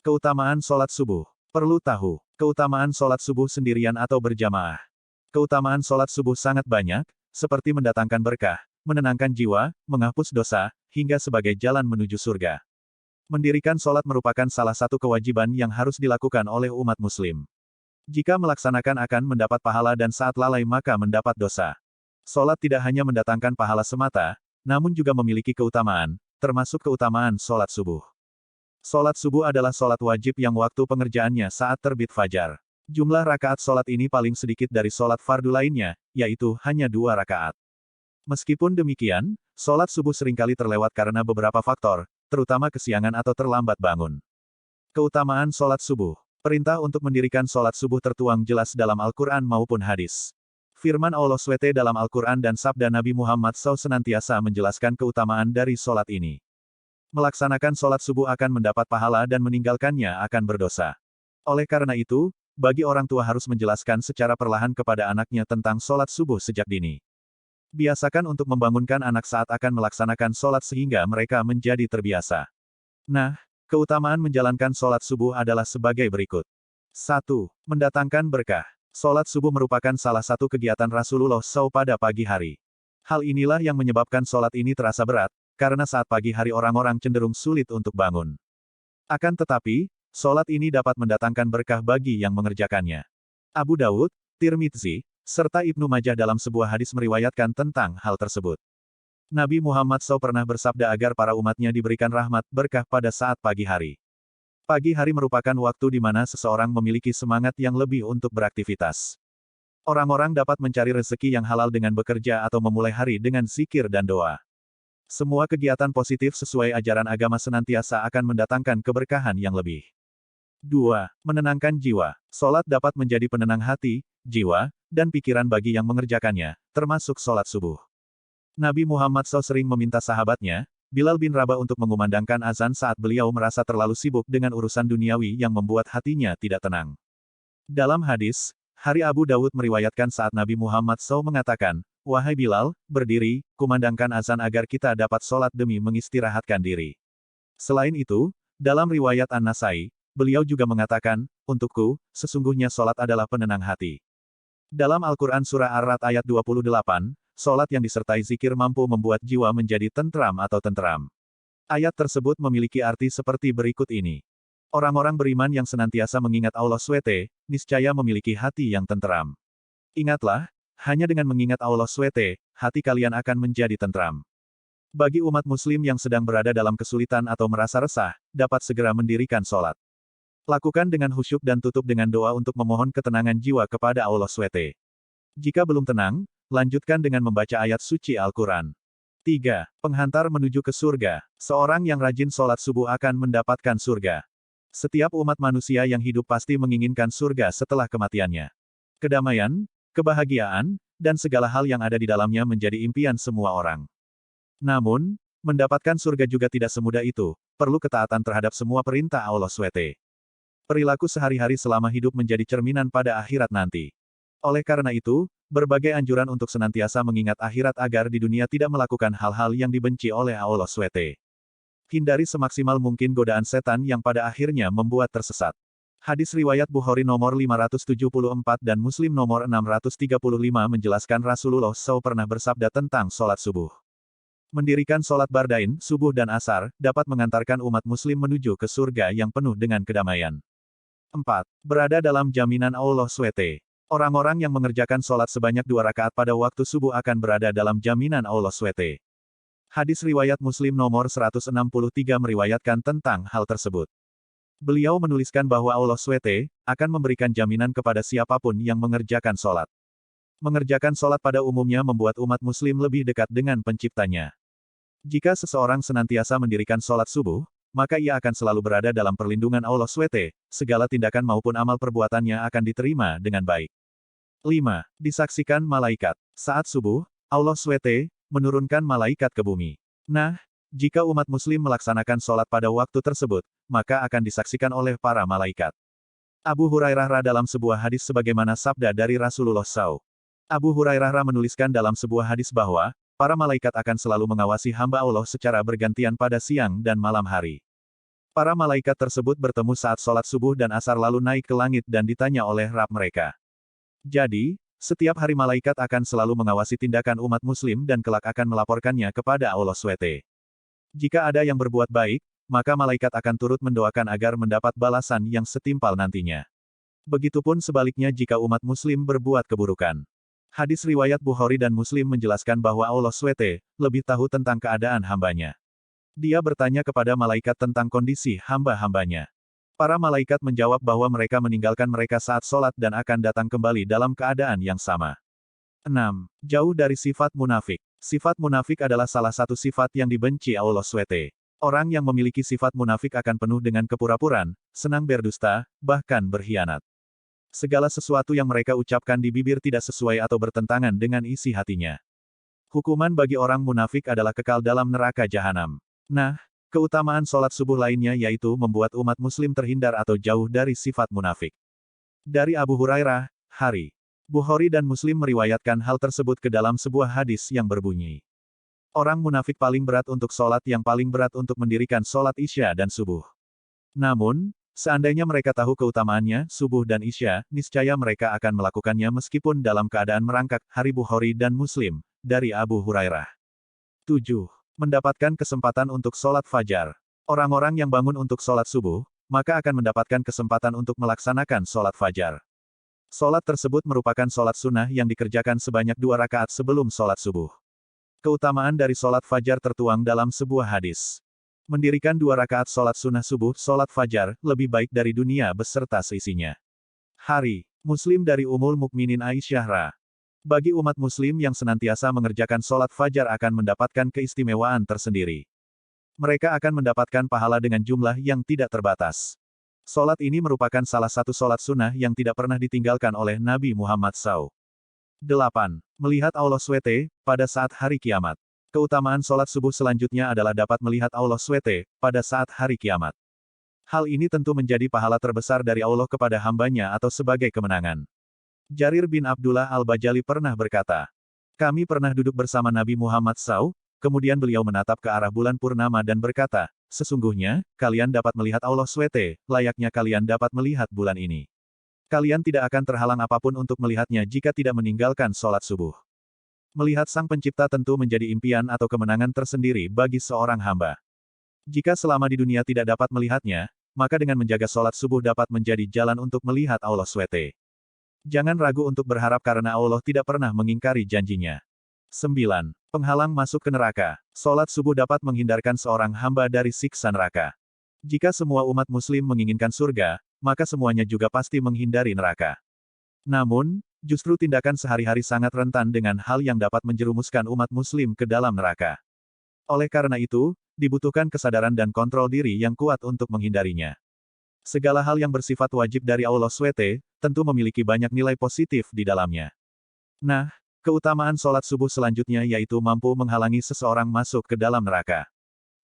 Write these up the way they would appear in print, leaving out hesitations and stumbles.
Keutamaan sholat subuh. Perlu tahu, keutamaan sholat subuh sendirian atau berjamaah. Keutamaan sholat subuh sangat banyak, seperti mendatangkan berkah, menenangkan jiwa, menghapus dosa, hingga sebagai jalan menuju surga. Mendirikan sholat merupakan salah satu kewajiban yang harus dilakukan oleh umat muslim. Jika melaksanakan akan mendapat pahala dan saat lalai maka mendapat dosa. Sholat tidak hanya mendatangkan pahala semata, namun juga memiliki keutamaan, termasuk keutamaan sholat subuh. Sholat subuh adalah sholat wajib yang waktu pengerjaannya saat terbit fajar. Jumlah rakaat sholat ini paling sedikit dari sholat fardu lainnya, yaitu hanya 2 rakaat. Meskipun demikian, sholat subuh seringkali terlewat karena beberapa faktor, terutama kesiangan atau terlambat bangun. Keutamaan sholat subuh. Perintah untuk mendirikan sholat subuh tertuang jelas dalam Al-Quran maupun hadis. Firman Allah SWT dalam Al-Quran dan sabda Nabi Muhammad SAW senantiasa menjelaskan keutamaan dari sholat ini. Melaksanakan sholat subuh akan mendapat pahala dan meninggalkannya akan berdosa. Oleh karena itu, bagi orang tua harus menjelaskan secara perlahan kepada anaknya tentang sholat subuh sejak dini. Biasakan untuk membangunkan anak saat akan melaksanakan sholat sehingga mereka menjadi terbiasa. Nah, keutamaan menjalankan sholat subuh adalah sebagai berikut. 1. Mendatangkan berkah. Sholat subuh merupakan salah satu kegiatan Rasulullah SAW pada pagi hari. Hal inilah yang menyebabkan sholat ini terasa berat, karena saat pagi hari orang-orang cenderung sulit untuk bangun. Akan tetapi, sholat ini dapat mendatangkan berkah bagi yang mengerjakannya. Abu Dawud, Tirmidzi, serta Ibnu Majah dalam sebuah hadis meriwayatkan tentang hal tersebut. Nabi Muhammad SAW pernah bersabda agar para umatnya diberikan rahmat berkah pada saat pagi hari. Pagi hari merupakan waktu di mana seseorang memiliki semangat yang lebih untuk beraktivitas. Orang-orang dapat mencari rezeki yang halal dengan bekerja atau memulai hari dengan zikir dan doa. Semua kegiatan positif sesuai ajaran agama senantiasa akan mendatangkan keberkahan yang lebih. 2. Menenangkan jiwa. Sholat dapat menjadi penenang hati, jiwa, dan pikiran bagi yang mengerjakannya, termasuk sholat subuh. Nabi Muhammad SAW sering meminta sahabatnya, Bilal bin Rabah untuk mengumandangkan azan saat beliau merasa terlalu sibuk dengan urusan duniawi yang membuat hatinya tidak tenang. Dalam hadis, Hari Abu Dawud meriwayatkan saat Nabi Muhammad SAW mengatakan, "Wahai Bilal, berdiri, kumandangkan azan agar kita dapat sholat demi mengistirahatkan diri." Selain itu, dalam riwayat An-Nasai, beliau juga mengatakan, "Untukku, sesungguhnya sholat adalah penenang hati." Dalam Al-Quran Surah Ar-Ra'd ayat 28, sholat yang disertai zikir mampu membuat jiwa menjadi tentram atau tenteram. Ayat tersebut memiliki arti seperti berikut ini. Orang-orang beriman yang senantiasa mengingat Allah SWT, niscaya memiliki hati yang tenteram. Ingatlah, hanya dengan mengingat Allah SWT, hati kalian akan menjadi tentram. Bagi umat muslim yang sedang berada dalam kesulitan atau merasa resah, dapat segera mendirikan sholat. Lakukan dengan khusyuk dan tutup dengan doa untuk memohon ketenangan jiwa kepada Allah SWT. Jika belum tenang, lanjutkan dengan membaca ayat suci Al-Quran. 3. Penghantar menuju ke surga. Seorang yang rajin sholat subuh akan mendapatkan surga. Setiap umat manusia yang hidup pasti menginginkan surga setelah kematiannya. Kedamaian, kebahagiaan, dan segala hal yang ada di dalamnya menjadi impian semua orang. Namun, mendapatkan surga juga tidak semudah itu, perlu ketaatan terhadap semua perintah Allah SWT. Perilaku sehari-hari selama hidup menjadi cerminan pada akhirat nanti. Oleh karena itu, berbagai anjuran untuk senantiasa mengingat akhirat agar di dunia tidak melakukan hal-hal yang dibenci oleh Allah SWT. Hindari semaksimal mungkin godaan setan yang pada akhirnya membuat tersesat. Hadis riwayat Bukhari nomor 574 dan Muslim nomor 635 menjelaskan Rasulullah SAW pernah bersabda tentang sholat subuh. Mendirikan sholat bardain, subuh dan asar, dapat mengantarkan umat muslim menuju ke surga yang penuh dengan kedamaian. 4. Berada dalam jaminan Allah SWT. Orang-orang yang mengerjakan sholat sebanyak 2 rakaat pada waktu subuh akan berada dalam jaminan Allah SWT. Hadis riwayat Muslim nomor 163 meriwayatkan tentang hal tersebut. Beliau menuliskan bahwa Allah SWT akan memberikan jaminan kepada siapapun yang mengerjakan sholat. Mengerjakan sholat pada umumnya membuat umat muslim lebih dekat dengan penciptanya. Jika seseorang senantiasa mendirikan sholat subuh, maka ia akan selalu berada dalam perlindungan Allah SWT, segala tindakan maupun amal perbuatannya akan diterima dengan baik. 5. Disaksikan malaikat. Saat subuh, Allah SWT menurunkan malaikat ke bumi. Nah, jika umat muslim melaksanakan sholat pada waktu tersebut, maka akan disaksikan oleh para malaikat. Abu Hurairah dalam sebuah hadis sebagaimana sabda dari Rasulullah SAW. Abu Hurairah menuliskan dalam sebuah hadis bahwa, para malaikat akan selalu mengawasi hamba Allah secara bergantian pada siang dan malam hari. Para malaikat tersebut bertemu saat sholat subuh dan asar lalu naik ke langit dan ditanya oleh Rabb mereka. Jadi, setiap hari malaikat akan selalu mengawasi tindakan umat muslim dan kelak akan melaporkannya kepada Allah SWT. Jika ada yang berbuat baik, maka malaikat akan turut mendoakan agar mendapat balasan yang setimpal nantinya. Begitupun sebaliknya jika umat muslim berbuat keburukan. Hadis riwayat Bukhari dan Muslim menjelaskan bahwa Allah SWT lebih tahu tentang keadaan hambanya. Dia bertanya kepada malaikat tentang kondisi hamba-hambanya. Para malaikat menjawab bahwa mereka meninggalkan mereka saat sholat dan akan datang kembali dalam keadaan yang sama. 6. Jauh dari sifat munafik. Sifat munafik adalah salah satu sifat yang dibenci Allah SWT. Orang yang memiliki sifat munafik akan penuh dengan kepura-puraan, senang berdusta, bahkan berkhianat. Segala sesuatu yang mereka ucapkan di bibir tidak sesuai atau bertentangan dengan isi hatinya. Hukuman bagi orang munafik adalah kekal dalam neraka jahanam. Nah, keutamaan sholat subuh lainnya yaitu membuat umat muslim terhindar atau jauh dari sifat munafik. Dari Abu Hurairah, Hari. Bukhari dan Muslim meriwayatkan hal tersebut ke dalam sebuah hadis yang berbunyi. Orang munafik paling berat untuk sholat yang paling berat untuk mendirikan sholat isya dan subuh. Namun, seandainya mereka tahu keutamaannya, subuh dan isya, niscaya mereka akan melakukannya meskipun dalam keadaan merangkak. Hari Bukhari dan Muslim, dari Abu Hurairah. 7. Mendapatkan kesempatan untuk sholat fajar. Orang-orang yang bangun untuk sholat subuh, maka akan mendapatkan kesempatan untuk melaksanakan sholat fajar. Sholat tersebut merupakan sholat sunnah yang dikerjakan sebanyak 2 rakaat sebelum sholat subuh. Keutamaan dari sholat fajar tertuang dalam sebuah hadis. Mendirikan 2 rakaat sholat sunnah subuh, sholat fajar, lebih baik dari dunia beserta seisinya. Hari. Muslim dari Ummul Mukminin Aisyah Ra. Bagi umat muslim yang senantiasa mengerjakan sholat fajar akan mendapatkan keistimewaan tersendiri. Mereka akan mendapatkan pahala dengan jumlah yang tidak terbatas. Sholat ini merupakan salah satu sholat sunnah yang tidak pernah ditinggalkan oleh Nabi Muhammad SAW. 8. Melihat Allah SWT, pada saat hari kiamat. Keutamaan sholat subuh selanjutnya adalah dapat melihat Allah SWT, pada saat hari kiamat. Hal ini tentu menjadi pahala terbesar dari Allah kepada hambanya atau sebagai kemenangan. Jarir bin Abdullah al-Bajali pernah berkata, kami pernah duduk bersama Nabi Muhammad SAW, kemudian beliau menatap ke arah bulan purnama dan berkata, sesungguhnya, kalian dapat melihat Allah SWT, layaknya kalian dapat melihat bulan ini. Kalian tidak akan terhalang apapun untuk melihatnya jika tidak meninggalkan sholat subuh. Melihat Sang Pencipta tentu menjadi impian atau kemenangan tersendiri bagi seorang hamba. Jika selama di dunia tidak dapat melihatnya, maka dengan menjaga sholat subuh dapat menjadi jalan untuk melihat Allah SWT. Jangan ragu untuk berharap karena Allah tidak pernah mengingkari janjinya. 9. Penghalang masuk ke neraka. Sholat subuh dapat menghindarkan seorang hamba dari siksa neraka. Jika semua umat muslim menginginkan surga, maka semuanya juga pasti menghindari neraka. Namun, justru tindakan sehari-hari sangat rentan dengan hal yang dapat menjerumuskan umat muslim ke dalam neraka. Oleh karena itu, dibutuhkan kesadaran dan kontrol diri yang kuat untuk menghindarinya. Segala hal yang bersifat wajib dari Allah SWT, tentu memiliki banyak nilai positif di dalamnya. Nah, keutamaan sholat subuh selanjutnya yaitu mampu menghalangi seseorang masuk ke dalam neraka.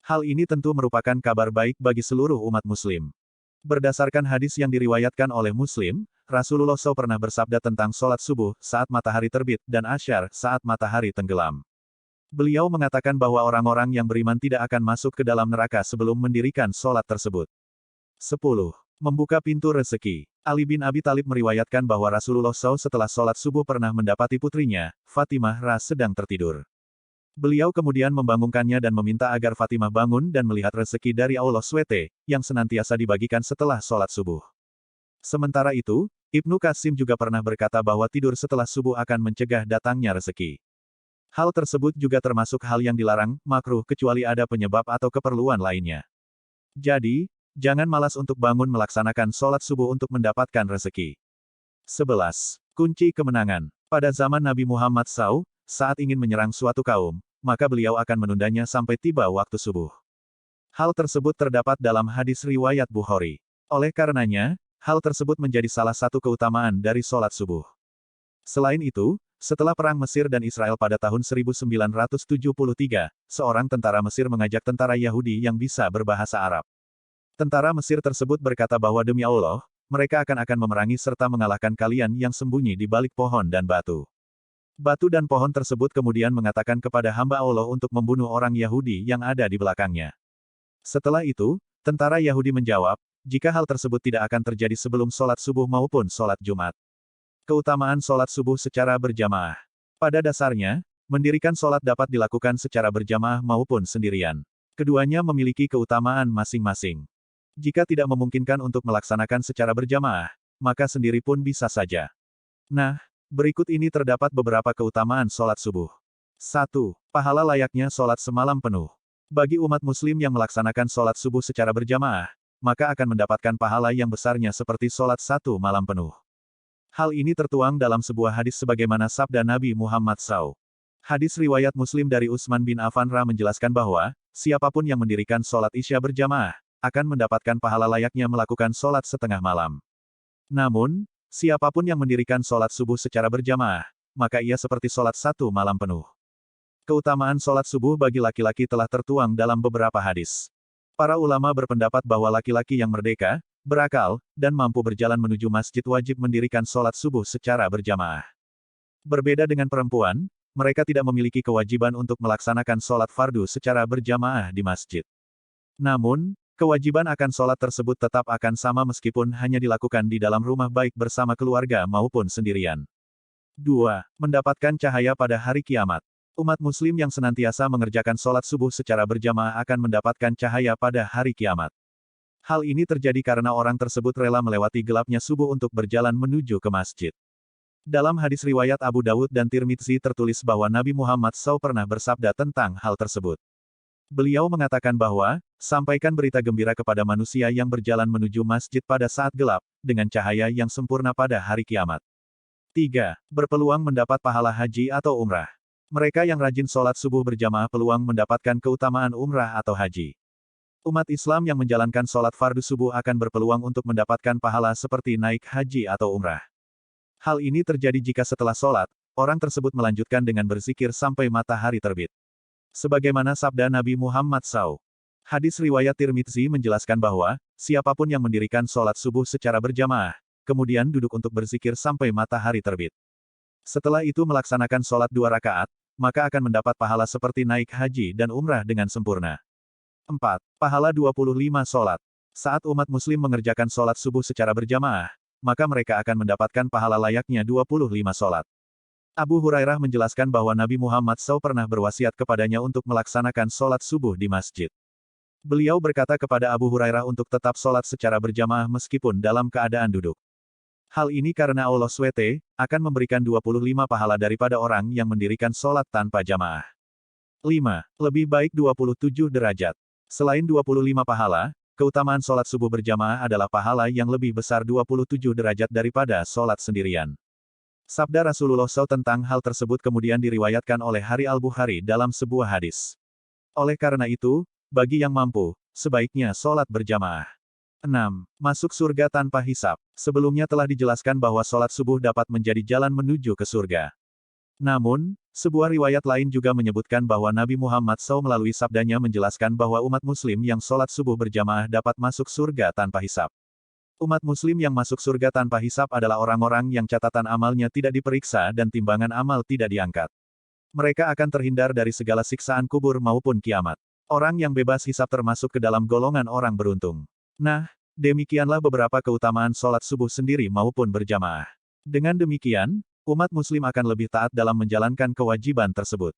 Hal ini tentu merupakan kabar baik bagi seluruh umat muslim. Berdasarkan hadis yang diriwayatkan oleh Muslim, Rasulullah SAW pernah bersabda tentang sholat subuh saat matahari terbit dan asyar saat matahari tenggelam. Beliau mengatakan bahwa orang-orang yang beriman tidak akan masuk ke dalam neraka sebelum mendirikan sholat tersebut. 10. Membuka pintu rezeki. Ali bin Abi Thalib meriwayatkan bahwa Rasulullah SAW setelah sholat subuh pernah mendapati putrinya, Fatimah Ra sedang tertidur. Beliau kemudian membangunkannya dan meminta agar Fatimah bangun dan melihat rezeki dari Allah SWT, yang senantiasa dibagikan setelah sholat subuh. Sementara itu, Ibnu Qasim juga pernah berkata bahwa tidur setelah subuh akan mencegah datangnya rezeki. Hal tersebut juga termasuk hal yang dilarang, makruh kecuali ada penyebab atau keperluan lainnya. Jadi, jangan malas untuk bangun melaksanakan sholat subuh untuk mendapatkan rezeki. 11. Kunci kemenangan. Pada zaman Nabi Muhammad SAW, saat ingin menyerang suatu kaum, maka beliau akan menundanya sampai tiba waktu subuh. Hal tersebut terdapat dalam hadis riwayat Bukhari. Oleh karenanya, hal tersebut menjadi salah satu keutamaan dari sholat subuh. Selain itu, setelah Perang Mesir dan Israel pada tahun 1973, seorang tentara Mesir mengajak tentara Yahudi yang bisa berbahasa Arab. Tentara Mesir tersebut berkata bahwa demi Allah, mereka akan memerangi serta mengalahkan kalian yang sembunyi di balik pohon dan batu. Batu dan pohon tersebut kemudian mengatakan kepada hamba Allah untuk membunuh orang Yahudi yang ada di belakangnya. Setelah itu, Tentara Yahudi menjawab, jika hal tersebut tidak akan terjadi sebelum sholat subuh maupun sholat Jumat. Keutamaan sholat subuh secara berjamaah. Pada dasarnya, mendirikan sholat dapat dilakukan secara berjamaah maupun sendirian. Keduanya memiliki keutamaan masing-masing. Jika tidak memungkinkan untuk melaksanakan secara berjamaah, maka sendiri pun bisa saja. Nah, berikut ini terdapat beberapa keutamaan sholat subuh. 1. Pahala layaknya sholat semalam penuh. Bagi umat muslim yang melaksanakan sholat subuh secara berjamaah, maka akan mendapatkan pahala yang besarnya seperti sholat 1 malam penuh. Hal ini tertuang dalam sebuah hadis sebagaimana sabda Nabi Muhammad SAW. Hadis riwayat Muslim dari Utsman bin Affan menjelaskan bahwa, siapapun yang mendirikan sholat Isya berjamaah, akan mendapatkan pahala layaknya melakukan sholat setengah malam. Namun, siapapun yang mendirikan sholat subuh secara berjamaah, maka ia seperti sholat 1 malam penuh. Keutamaan sholat subuh bagi laki-laki telah tertuang dalam beberapa hadis. Para ulama berpendapat bahwa laki-laki yang merdeka, berakal, dan mampu berjalan menuju masjid wajib mendirikan sholat subuh secara berjamaah. Berbeda dengan perempuan, mereka tidak memiliki kewajiban untuk melaksanakan sholat fardu secara berjamaah di masjid. Namun, kewajiban akan sholat tersebut tetap akan sama meskipun hanya dilakukan di dalam rumah baik bersama keluarga maupun sendirian. 2. Mendapatkan cahaya pada hari kiamat. Umat muslim yang senantiasa mengerjakan sholat subuh secara berjamaah akan mendapatkan cahaya pada hari kiamat. Hal ini terjadi karena orang tersebut rela melewati gelapnya subuh untuk berjalan menuju ke masjid. Dalam hadis riwayat Abu Dawud dan Tirmidzi tertulis bahwa Nabi Muhammad SAW pernah bersabda tentang hal tersebut. Beliau mengatakan bahwa, sampaikan berita gembira kepada manusia yang berjalan menuju masjid pada saat gelap, dengan cahaya yang sempurna pada hari kiamat. 3. Berpeluang mendapat pahala haji atau umrah. Mereka yang rajin sholat subuh berjamaah peluang mendapatkan keutamaan umrah atau haji. Umat Islam yang menjalankan sholat fardu subuh akan berpeluang untuk mendapatkan pahala seperti naik haji atau umrah. Hal ini terjadi jika setelah sholat, orang tersebut melanjutkan dengan berzikir sampai matahari terbit. Sebagaimana sabda Nabi Muhammad SAW. Hadis riwayat Tirmidzi menjelaskan bahwa, siapapun yang mendirikan sholat subuh secara berjamaah, kemudian duduk untuk berzikir sampai matahari terbit. Setelah itu melaksanakan sholat 2 rakaat, maka akan mendapat pahala seperti naik haji dan umrah dengan sempurna. 4. Pahala 25 sholat. Saat umat muslim mengerjakan sholat subuh secara berjamaah, maka mereka akan mendapatkan pahala layaknya 25 sholat. Abu Hurairah menjelaskan bahwa Nabi Muhammad SAW pernah berwasiat kepadanya untuk melaksanakan sholat subuh di masjid. Beliau berkata kepada Abu Hurairah untuk tetap sholat secara berjamaah meskipun dalam keadaan duduk. Hal ini karena Allah SWT akan memberikan 25 pahala daripada orang yang mendirikan sholat tanpa jamaah. 5. Lebih baik 27 derajat. Selain 25 pahala, keutamaan sholat subuh berjamaah adalah pahala yang lebih besar 27 derajat daripada sholat sendirian. Sabda Rasulullah SAW tentang hal tersebut kemudian diriwayatkan oleh Hari Al-Bukhari dalam sebuah hadis. Oleh karena itu, bagi yang mampu, sebaiknya sholat berjamaah. 6. Masuk surga tanpa hisab. Sebelumnya telah dijelaskan bahwa sholat subuh dapat menjadi jalan menuju ke surga. Namun, sebuah riwayat lain juga menyebutkan bahwa Nabi Muhammad SAW melalui sabdanya menjelaskan bahwa umat muslim yang sholat subuh berjamaah dapat masuk surga tanpa hisab. Umat muslim yang masuk surga tanpa hisab adalah orang-orang yang catatan amalnya tidak diperiksa dan timbangan amal tidak diangkat. Mereka akan terhindar dari segala siksaan kubur maupun kiamat. Orang yang bebas hisab termasuk ke dalam golongan orang beruntung. Nah, demikianlah beberapa keutamaan sholat subuh sendiri maupun berjamaah. Dengan demikian, umat muslim akan lebih taat dalam menjalankan kewajiban tersebut.